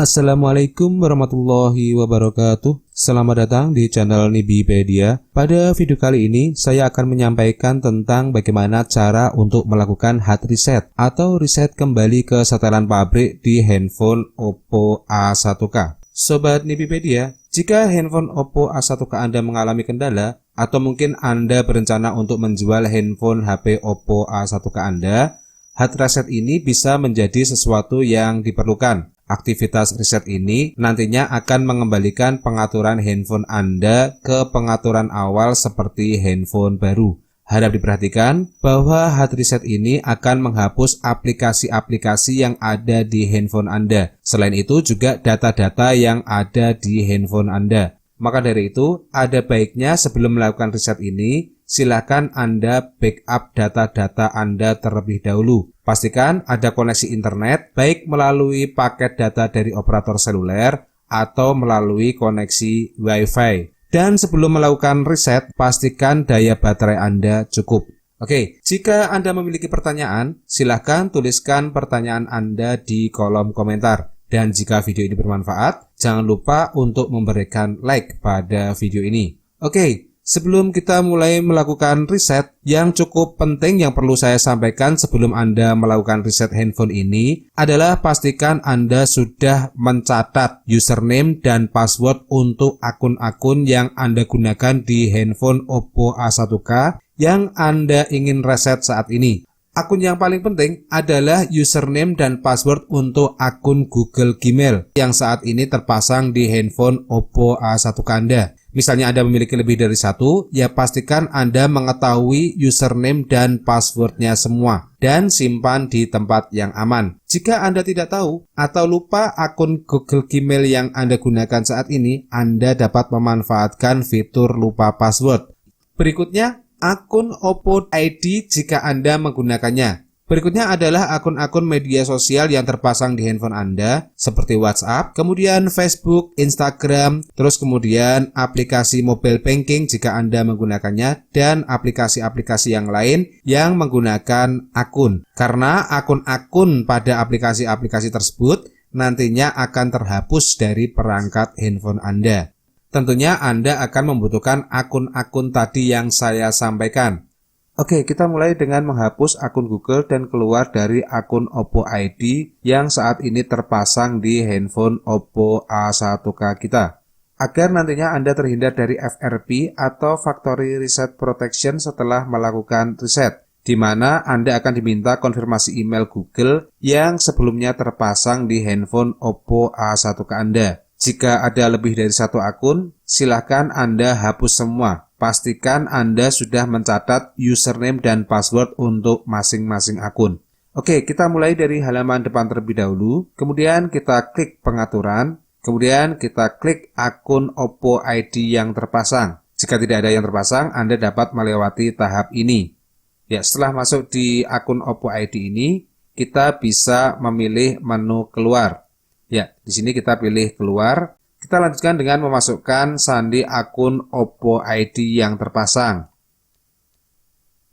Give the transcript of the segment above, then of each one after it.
Assalamualaikum warahmatullahi wabarakatuh. Selamat datang di channel Nibipedia. Pada video kali ini saya akan menyampaikan tentang bagaimana cara untuk melakukan hard reset atau reset kembali ke setelan pabrik di handphone Oppo A1K. Sobat Nibipedia, jika handphone Oppo A1K Anda mengalami kendala atau mungkin Anda berencana untuk menjual handphone HP Oppo A1K Anda, hard reset ini bisa menjadi sesuatu yang diperlukan. Aktivitas reset ini nantinya akan mengembalikan pengaturan handphone Anda ke pengaturan awal seperti handphone baru. Harap diperhatikan bahwa hard reset ini akan menghapus aplikasi-aplikasi yang ada di handphone Anda. Selain itu juga data-data yang ada di handphone Anda. Maka dari itu, ada baiknya sebelum melakukan reset ini, silakan Anda backup data-data Anda terlebih dahulu. Pastikan ada koneksi internet, baik melalui paket data dari operator seluler atau melalui koneksi Wi-Fi. Dan sebelum melakukan reset, pastikan daya baterai Anda cukup. Oke, jika Anda memiliki pertanyaan, silakan tuliskan pertanyaan Anda di kolom komentar. Dan jika video ini bermanfaat, jangan lupa untuk memberikan like pada video ini. Oke, sebelum kita mulai melakukan reset, yang cukup penting yang perlu saya sampaikan sebelum Anda melakukan reset handphone ini adalah pastikan Anda sudah mencatat username dan password untuk akun-akun yang Anda gunakan di handphone Oppo A1K yang Anda ingin reset saat ini. Akun yang paling penting adalah username dan password untuk akun Google Gmail yang saat ini terpasang di handphone Oppo A1K Anda. Misalnya Anda memiliki lebih dari satu, ya pastikan Anda mengetahui username dan passwordnya semua dan simpan di tempat yang aman. Jika Anda tidak tahu atau lupa akun Google Gmail yang Anda gunakan saat ini, Anda dapat memanfaatkan fitur lupa password. Berikutnya, akun Oppo ID jika Anda menggunakannya. Berikutnya adalah akun-akun media sosial yang terpasang di handphone Anda seperti WhatsApp, kemudian Facebook, Instagram, terus kemudian aplikasi mobile banking jika Anda menggunakannya, dan aplikasi-aplikasi yang lain yang menggunakan akun. Karena akun-akun pada aplikasi-aplikasi tersebut nantinya akan terhapus dari perangkat handphone Anda. Tentunya Anda akan membutuhkan akun-akun tadi yang saya sampaikan. Oke, kita mulai dengan menghapus akun Google dan keluar dari akun Oppo ID yang saat ini terpasang di handphone Oppo A1K kita. Agar nantinya Anda terhindar dari FRP atau Factory Reset Protection setelah melakukan reset, di mana Anda akan diminta konfirmasi email Google yang sebelumnya terpasang di handphone Oppo A1K Anda. Jika ada lebih dari satu akun, silakan Anda hapus semua. Pastikan Anda sudah mencatat username dan password untuk masing-masing akun. Oke, kita mulai dari halaman depan terlebih dahulu. Kemudian kita klik pengaturan. Kemudian kita klik akun Oppo ID yang terpasang. Jika tidak ada yang terpasang, Anda dapat melewati tahap ini. Ya, setelah masuk di akun Oppo ID ini, kita bisa memilih menu keluar. Ya, di sini kita pilih keluar. Kita lanjutkan dengan memasukkan sandi akun Oppo ID yang terpasang.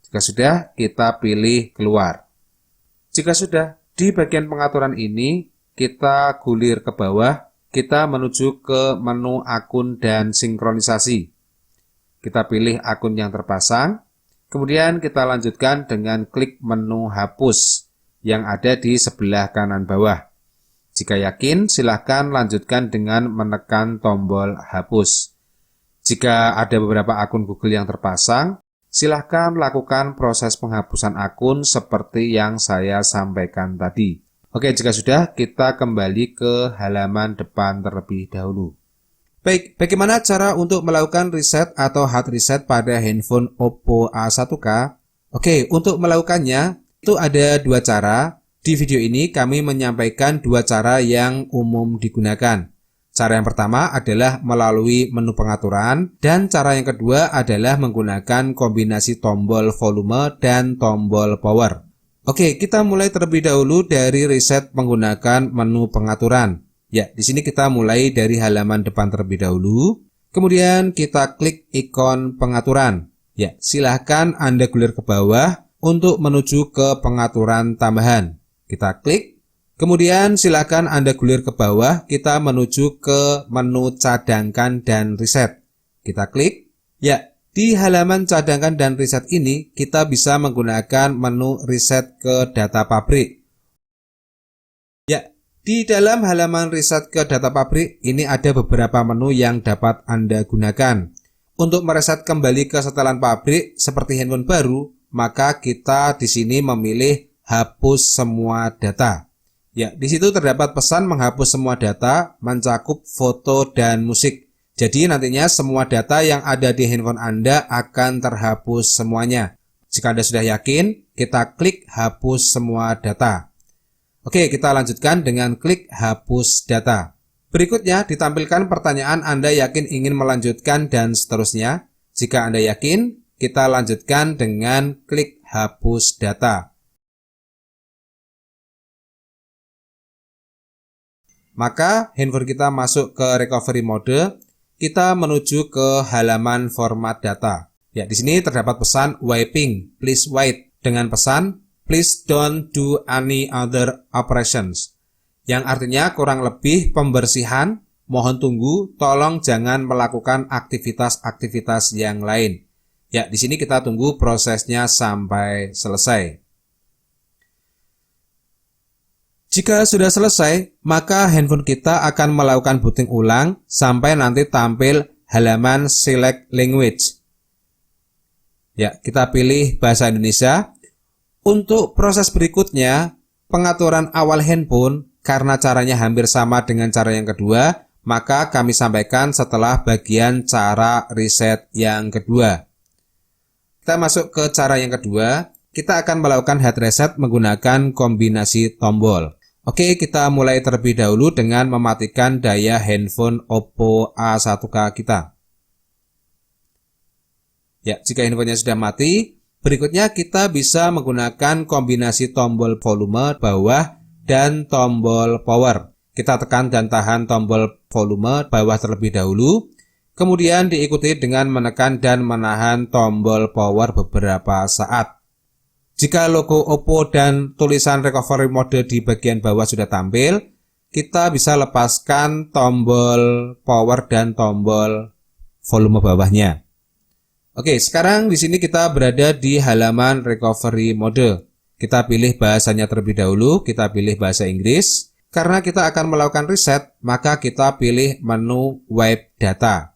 Jika sudah, kita pilih keluar. Jika sudah, di bagian pengaturan ini, kita gulir ke bawah. Kita menuju ke menu akun dan sinkronisasi. Kita pilih akun yang terpasang. Kemudian kita lanjutkan dengan klik menu hapus yang ada di sebelah kanan bawah. Jika yakin, silahkan lanjutkan dengan menekan tombol hapus. Jika ada beberapa akun Google yang terpasang, silahkan lakukan proses penghapusan akun seperti yang saya sampaikan tadi. Oke, jika sudah, kita kembali ke halaman depan terlebih dahulu. Baik, bagaimana cara untuk melakukan reset atau hard reset pada handphone Oppo A1K? Oke, untuk melakukannya, itu ada dua cara. Di video ini kami menyampaikan dua cara yang umum digunakan. Cara yang pertama adalah melalui menu pengaturan, dan cara yang kedua adalah menggunakan kombinasi tombol volume dan tombol power. Oke, kita mulai terlebih dahulu dari reset menggunakan menu pengaturan. Ya, di sini kita mulai dari halaman depan terlebih dahulu. Kemudian kita klik ikon pengaturan. Ya, silahkan Anda gulir ke bawah untuk menuju ke pengaturan tambahan. Kita klik, Kemudian silakan Anda gulir ke bawah, kita menuju ke menu cadangkan dan riset. Kita klik. Ya, di halaman cadangkan dan riset ini kita bisa menggunakan menu riset ke data pabrik. Ya, di dalam halaman riset ke data pabrik ini ada beberapa menu yang dapat Anda gunakan. Untuk mereset kembali ke setelan pabrik seperti handphone baru, maka kita di sini memilih hapus semua data. Ya, di situ terdapat pesan menghapus semua data, mencakup foto dan musik. Jadi nantinya semua data yang ada di handphone Anda akan terhapus semuanya. Jika Anda sudah yakin, kita klik hapus semua data. Oke, kita lanjutkan dengan klik hapus data. Berikutnya ditampilkan pertanyaan Anda yakin ingin melanjutkan dan seterusnya. Jika Anda yakin, kita lanjutkan dengan klik hapus data. Maka handphone kita masuk ke recovery mode, kita menuju ke halaman format data. Ya, di sini terdapat pesan wiping, please wait dengan pesan please don't do any other operations. Yang artinya kurang lebih pembersihan, mohon tunggu, tolong jangan melakukan aktivitas-aktivitas yang lain. Ya, di sini kita tunggu prosesnya sampai selesai. Jika sudah selesai, maka handphone kita akan melakukan booting ulang sampai nanti tampil halaman select language. Ya, kita pilih bahasa Indonesia. Untuk proses berikutnya, pengaturan awal handphone, karena caranya hampir sama dengan cara yang kedua, maka kami sampaikan setelah bagian cara reset yang kedua. Kita masuk ke cara yang kedua, kita akan melakukan hard reset menggunakan kombinasi tombol. Oke, kita mulai terlebih dahulu dengan mematikan daya handphone Oppo A1K kita. Ya, jika handphonenya sudah mati, berikutnya kita bisa menggunakan kombinasi tombol volume bawah dan tombol power. Kita tekan dan tahan tombol volume bawah terlebih dahulu, kemudian diikuti dengan menekan dan menahan tombol power beberapa saat. Jika logo Oppo dan tulisan recovery mode di bagian bawah sudah tampil, kita bisa lepaskan tombol power dan tombol volume bawahnya. Oke, sekarang di sini kita berada di halaman recovery mode. Kita pilih bahasanya terlebih dahulu, kita pilih bahasa Inggris. Karena kita akan melakukan reset, maka kita pilih menu wipe data.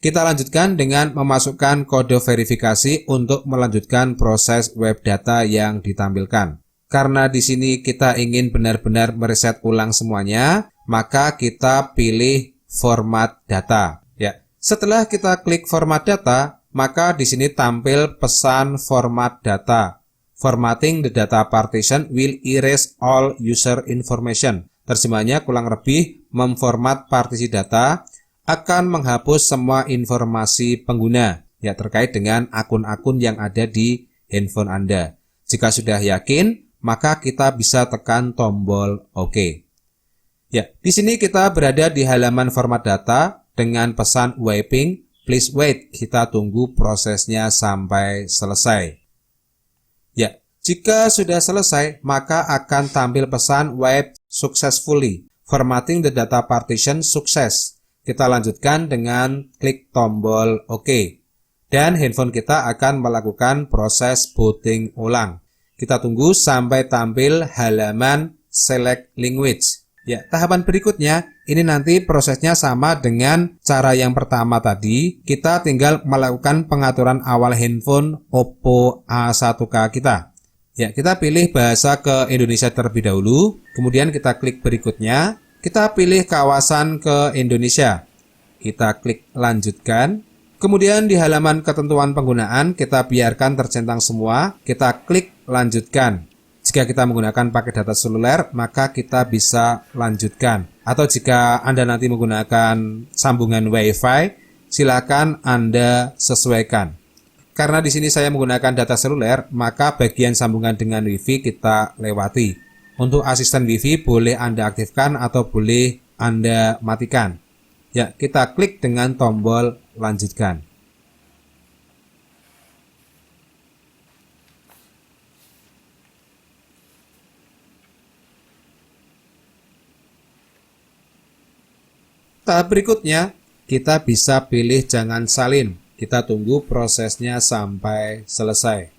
Kita lanjutkan dengan memasukkan kode verifikasi untuk melanjutkan proses web data yang ditampilkan. Karena di sini kita ingin benar-benar mereset ulang semuanya, maka kita pilih format data. Ya, setelah kita klik format data, maka di sini tampil pesan format data. Formatting the data partition will erase all user information. Terjemahnya kurang lebih memformat partisi data akan menghapus semua informasi pengguna ya terkait dengan akun-akun yang ada di handphone Anda. Jika sudah yakin, maka kita bisa tekan tombol OK. Ya, di sini kita berada di halaman format data dengan pesan wiping, please wait. Kita tunggu prosesnya sampai selesai. Ya, jika sudah selesai, maka akan tampil pesan wipe successfully. Formatting the data partition sukses. Kita lanjutkan dengan klik tombol OK. Dan handphone kita akan melakukan proses booting ulang. Kita tunggu sampai tampil halaman select language. Ya, tahapan berikutnya ini nanti prosesnya sama dengan cara yang pertama tadi. Kita tinggal melakukan pengaturan awal handphone Oppo A1K kita. Ya, kita pilih bahasa ke Indonesia terlebih dahulu. Kemudian kita klik berikutnya. Kita pilih kawasan ke Indonesia. Kita klik lanjutkan. Kemudian di halaman ketentuan penggunaan kita biarkan tercentang semua. Kita klik lanjutkan. Jika kita menggunakan pakai data seluler, maka kita bisa lanjutkan. Atau jika Anda nanti menggunakan sambungan WiFi, silakan Anda sesuaikan. Karena di sini saya menggunakan data seluler, maka bagian sambungan dengan WiFi kita lewati. Untuk asisten WiFi boleh Anda aktifkan atau boleh Anda matikan. Ya, kita klik dengan tombol lanjutkan. Tahap berikutnya, kita bisa pilih jangan salin. Kita tunggu prosesnya sampai selesai.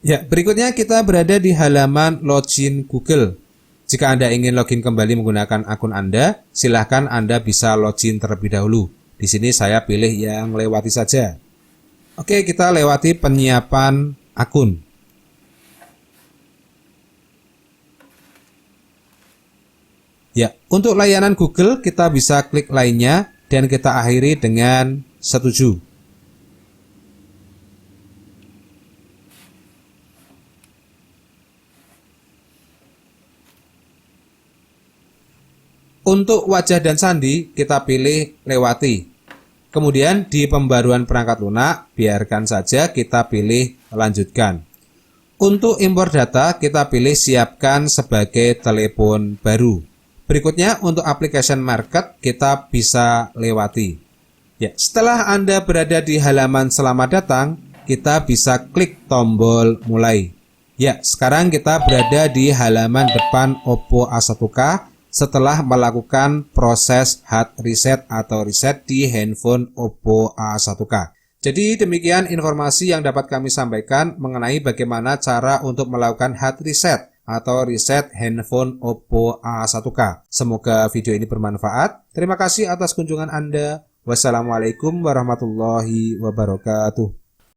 Ya, berikutnya kita berada di halaman login Google. Jika Anda ingin login kembali menggunakan akun Anda, silahkan Anda bisa login terlebih dahulu. Di sini saya pilih yang lewati saja. Oke, kita lewati penyiapan akun. Ya, untuk layanan Google kita bisa klik lainnya dan kita akhiri dengan setuju. Untuk wajah dan sandi kita pilih lewati. Kemudian di pembaruan perangkat lunak, biarkan saja kita pilih lanjutkan. Untuk impor data, kita pilih siapkan sebagai telepon baru. Berikutnya untuk application market, kita bisa lewati. Ya, setelah Anda berada di halaman selamat datang, kita bisa klik tombol mulai. Ya, sekarang kita berada di halaman depan Oppo A1K. Setelah melakukan proses hard reset atau reset di handphone Oppo A1K. Jadi demikian informasi yang dapat kami sampaikan mengenai bagaimana cara untuk melakukan hard reset atau reset handphone Oppo A1K. Semoga video ini bermanfaat. Terima kasih atas kunjungan Anda. Wassalamualaikum warahmatullahi wabarakatuh.